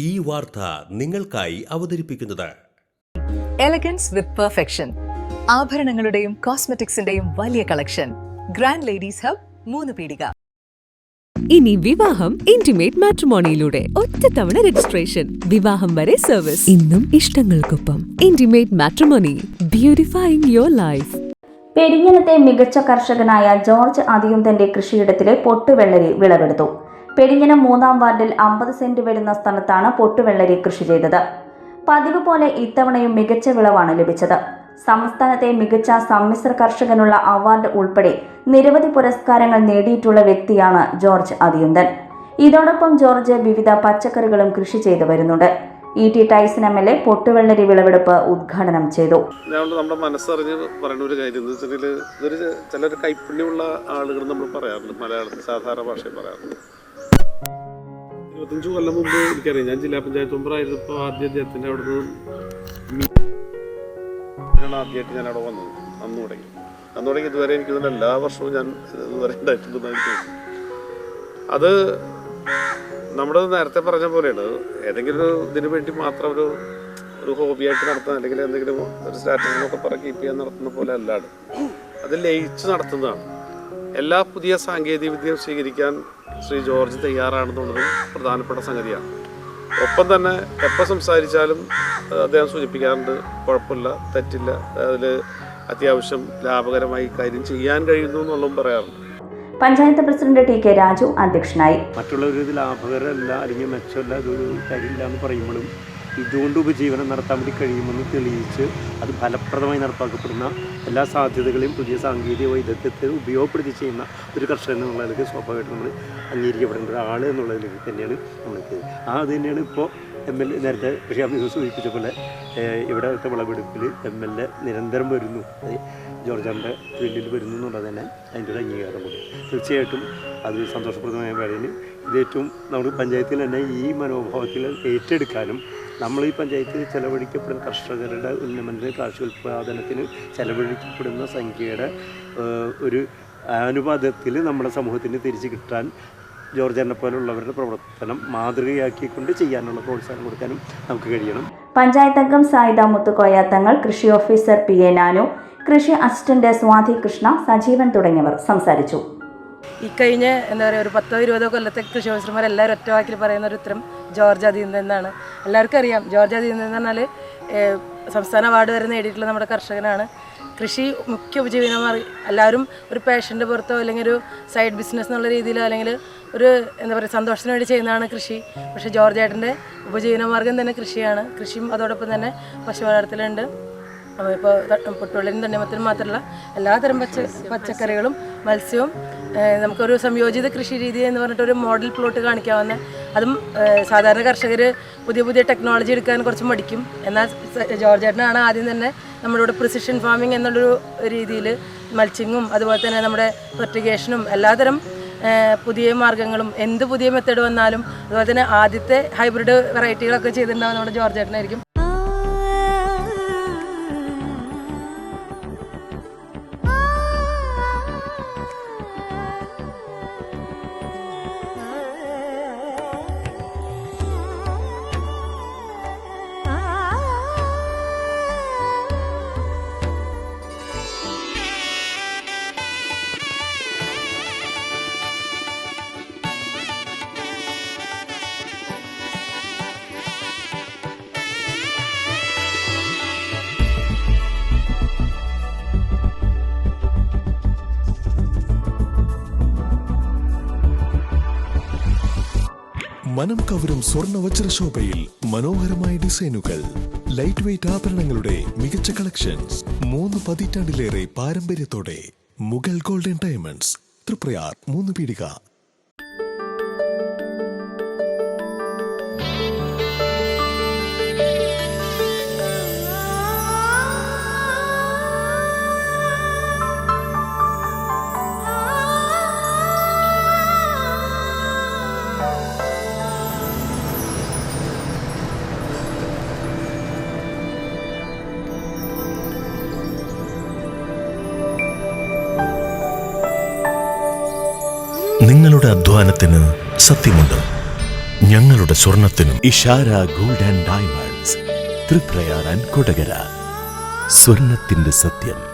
ഈ വാർത്ത നിങ്ങൾക്കായി അവതരിപ്പിക്കുന്നത് എലഗൻസ് വിത്ത് പെർഫെക്ഷൻ, ആഭരണങ്ങളുടെയും കോസ്മെറ്റിക്സിന്റെയും വലിയ കളക്ഷൻ. ഗ്രാൻഡ് ലേഡീസ് ഹബ്, 3 പീടിക. ഇനി വിവാഹം ഇന്റിമേറ്റ് മാട്രിമോണിയിലൂടെ ഒറ്റത്തവണ രജിസ്ട്രേഷൻ, വിവാഹം വരെ സർവീസ്. ഇന്നും ഇഷ്ടങ്ങൾക്കൊപ്പം ഇന്റിമേറ്റ് മാട്രിമോണി, ബ്യൂട്ടിഫൈയിങ് യുവർ ലൈഫ്. പെരിഞ്ഞനത്തെ മികച്ച കർഷകനായ ജോർജ് അതിയുന്തന്റെ കൃഷിയിടത്തിലെ പൊട്ടുവെള്ളരി വിളവെടുത്തു. പെരിഞ്ഞനം 3-ാം വാർഡിൽ 50 സെന്റ് വരുന്ന സ്ഥലത്താണ് പൊട്ടുവെള്ളരി കൃഷി ചെയ്തത്. പതിവ് പോലെ ഇത്തവണയും മികച്ച വിളവാണ് ലഭിച്ചത്. സംസ്ഥാനത്തെ മികച്ച സമ്മിശ്ര കർഷകനുള്ള അവാർഡ് ഉൾപ്പെടെ നിരവധി പുരസ്കാരങ്ങൾ നേടിയിട്ടുള്ള വ്യക്തിയാണ് ജോർജ് അതിയുന്തൻ. ഇതോടൊപ്പം ജോർജ് വിവിധ പച്ചക്കറികളും കൃഷി ചെയ്തു വരുന്നുണ്ട്. E.T. ടൈസൺ MLA പൊട്ടുവെള്ളരി വിളവെടുപ്പ് ഉദ്ഘാടനം ചെയ്തു. നമ്മുടെ മനസ്സറിഞ്ഞ് പറയുന്ന ഒരു കാര്യം എന്ന് വെച്ചിട്ടുണ്ടെങ്കിൽ ഇതൊരു ചിലർ കൈപ്പുണ്യമുള്ള ആളുകൾ നമ്മൾ പറയാറുണ്ട്, മലയാളത്തിൽ സാധാരണ ഭാഷയിൽ പറയാറുണ്ട്. 25 കൊല്ലം മുമ്പ് എനിക്കറിയാം, ഞാൻ ജില്ലാ പഞ്ചായത്ത് മെമ്പറായിരുന്നപ്പോൾ ആദ്യം അദ്ദേഹത്തിൻ്റെ അവിടെ നിന്ന് ആദ്യമായിട്ട് ഞാൻ അവിടെ വന്നത്. അന്ന് തുടങ്ങി ഇതുവരെ എനിക്ക് എല്ലാ വർഷവും ഞാൻ ഇതുവരെ ഉണ്ടായിട്ടുണ്ടെന്ന് അത് നമ്മൾ നേരത്തെ പറഞ്ഞ പോലെയാണ്. ഏതെങ്കിലും ഒരു ഇതിനു വേണ്ടി മാത്രം ഒരു ഹോബിയായിട്ട് നടത്താൻ അല്ലെങ്കിൽ എന്തെങ്കിലും ഒരു സ്ട്രാറ്റജിന്നൊക്കെ കീപ്പ് ചെയ്യാൻ നടത്തുന്ന പോലെ അല്ലാണ്ട് അത് ലയിച്ച് നടത്തുന്നതാണ്. എല്ലാ പുതിയ സാങ്കേതിക വിദ്യയും സ്വീകരിക്കാൻ ശ്രീ ജോർജ് തയ്യാറാണെന്നുള്ളതും പ്രധാനപ്പെട്ട സംഗതിയാണ്. ഒപ്പം തന്നെ എപ്പോൾ സംസാരിച്ചാലും അദ്ദേഹം സൂചിപ്പിക്കാറുണ്ട്, കുഴപ്പമില്ല, തെറ്റില്ല, അതിൽ അത്യാവശ്യം ലാഭകരമായി കാര്യം ചെയ്യാൻ കഴിയുന്നു എന്നുള്ളതും പറയാറുണ്ട്. Panchayat president T.K. രാജു അധ്യക്ഷനായി. മറ്റുള്ളവർ ഇത് ലാഭകരമല്ല അല്ലെങ്കിൽ മെച്ചമല്ല, ഇതൊരു കാര്യമില്ല എന്ന് പറയുമ്പോഴും ഇതുകൊണ്ട് ഉപജീവനം നടത്താൻ വേണ്ടി കഴിയുമെന്ന് തെളിയിച്ച് അത് ഫലപ്രദമായി നടപ്പാക്കപ്പെടുന്ന എല്ലാ സാധ്യതകളെയും പുതിയ സാങ്കേതിക വൈദഗ്ധ്യത്തെ ഉപയോഗപ്പെടുത്തി ചെയ്യുന്ന ഒരു കർഷകൻ എന്നുള്ളതിലേക്ക് സ്വാഭാവികമായിട്ട് നമ്മൾ അംഗീകരിക്കപ്പെടേണ്ട ഒരാൾ എന്നുള്ളതിലേക്ക് തന്നെയാണ് നമ്മൾക്ക്. അത് തന്നെയാണ് ഇപ്പോൾ MLA നേരത്തെ കൃഷി സൂചിപ്പിച്ച പോലെ ഇവിടുത്തെ വിളവെടുപ്പിൽ MLA നിരന്തരം വരുന്നു, ജോർജാൻ്റെ ഫീൽഡിൽ വരുന്നു എന്നുള്ളത് തന്നെ അതിൻ്റെ ഒരു അംഗീകാരം കൂടി. തീർച്ചയായിട്ടും അത് സന്തോഷപ്രദമായ കാര്യമാണ്. ഇതേറ്റവും നമ്മുടെ പഞ്ചായത്തിൽ തന്നെ ഈ മനോഭാവത്തിൽ ഏറ്റെടുക്കാനും നമ്മൾ ഈ പഞ്ചായത്തിൽ ചെലവഴിക്കപ്പെടുന്ന കർഷകരുടെ ഉന്നമനത്തിന്, കാർഷികോൽപാദനത്തിന് ചെലവഴിക്കപ്പെടുന്ന സംഖ്യയുടെ ഒരു അനുപാതത്തിൽ നമ്മുടെ സമൂഹത്തിന് തിരിച്ചു കിട്ടാൻ ജോർജനെ പോലുള്ളവരുടെ പ്രവർത്തനം മാതൃകയാക്കിക്കൊണ്ട് ചെയ്യാനുള്ള പ്രോത്സാഹനം കൊടുക്കാനും നമുക്ക് കഴിയണം. പഞ്ചായത്ത് അംഗം സായിദ മുത്തുക്കോയ തങ്ങൾ, കൃഷി ഓഫീസർ PA നാനു, കൃഷി അസിസ്റ്റന്റ് സ്വാതി കൃഷ്ണ, സജീവൻ തുടങ്ങിയവർ സംസാരിച്ചു. ഈ കഴിഞ്ഞ ഒരു 10-20 കൊല്ലത്തെ കൃഷി ഓഫീസർമാരെല്ലാവരും ഒറ്റവാക്കിൽ പറയുന്ന ഒരു ഉത്തരം ജോർജ് അതിയുന്തൻ എന്നാണ്. എല്ലാവർക്കും അറിയാം, ജോർജ് അതിയുന്തൻ എന്ന് പറഞ്ഞാൽ സംസ്ഥാന അവാർഡ് വരെ നേടിയിട്ടുള്ള നമ്മുടെ കർഷകനാണ്. കൃഷി മുഖ്യ ഉപജീവനമാർഗം, എല്ലാവരും ഒരു പാഷൻ്റെ പുറത്തോ അല്ലെങ്കിൽ ഒരു സൈഡ് ബിസിനസ് എന്നുള്ള രീതിയിലോ അല്ലെങ്കിൽ ഒരു സന്തോഷത്തിന് വേണ്ടി ചെയ്യുന്നതാണ് കൃഷി. പക്ഷേ ജോർജ് ഏട്ടൻ്റെ ഉപജീവനമാർഗം തന്നെ കൃഷിയാണ്. കൃഷിയും അതോടൊപ്പം തന്നെ പശു വളർത്തലുണ്ട്. ഇപ്പോൾ പൊട്ടുവെള്ളരിയും തണ്ണിമത്തനും മാത്രമല്ല എല്ലാതരം പച്ചക്കറികളും മത്സ്യവും നമുക്കൊരു സംയോജിത കൃഷി രീതി എന്ന് പറഞ്ഞിട്ടൊരു മോഡൽ പ്ലോട്ട് കാണിക്കാവുന്ന, അതും സാധാരണ കർഷകർ പുതിയ ടെക്നോളജി എടുക്കാൻ കുറച്ച് മടിക്കും. എന്നാൽ ജോർജ് ഏട്ടനാണ് ആദ്യം തന്നെ നമ്മളിവിടെ പ്രിസിഷൻ ഫാമിംഗ് എന്നുള്ളൊരു രീതിയിൽ മൾച്ചിങ്ങും അതുപോലെ തന്നെ നമ്മുടെ ഫെർട്ടിഗേഷനും എല്ലാതരം പുതിയ മാർഗ്ഗങ്ങളും എന്ത് പുതിയ മെത്തേഡ് വന്നാലും അതുപോലെ തന്നെ ആദ്യത്തെ ഹൈബ്രിഡ് വെറൈറ്റികളൊക്കെ ചെയ്തിട്ടുണ്ടാകും നമ്മുടെ ജോർജ് ഏട്ടനായിരിക്കും. മനം കവരും സ്വർണ്ണ വജ്രശോഭയിൽ മനോഹരമായ ഡിസൈനുകൾ, ലൈറ്റ് വെയ്റ്റ് ആഭരണങ്ങളുടെ മികച്ച കളക്ഷൻസ്, 3 പതിറ്റാണ്ടിലേറെ പാരമ്പര്യത്തോടെ മുഗൾ ഗോൾഡൻ ഡയമണ്ട്സ്, തൃപ്രയാർ, 3 പീടിക. നിങ്ങളുടെ അധ്വാനത്തിന് സത്യമുണ്ട്. ഞങ്ങളുടെ സ്വർണത്തിനും. Ishara gold and diamonds, Triprayar and Kodakara. സ്വർണത്തിന്റെ സത്യം.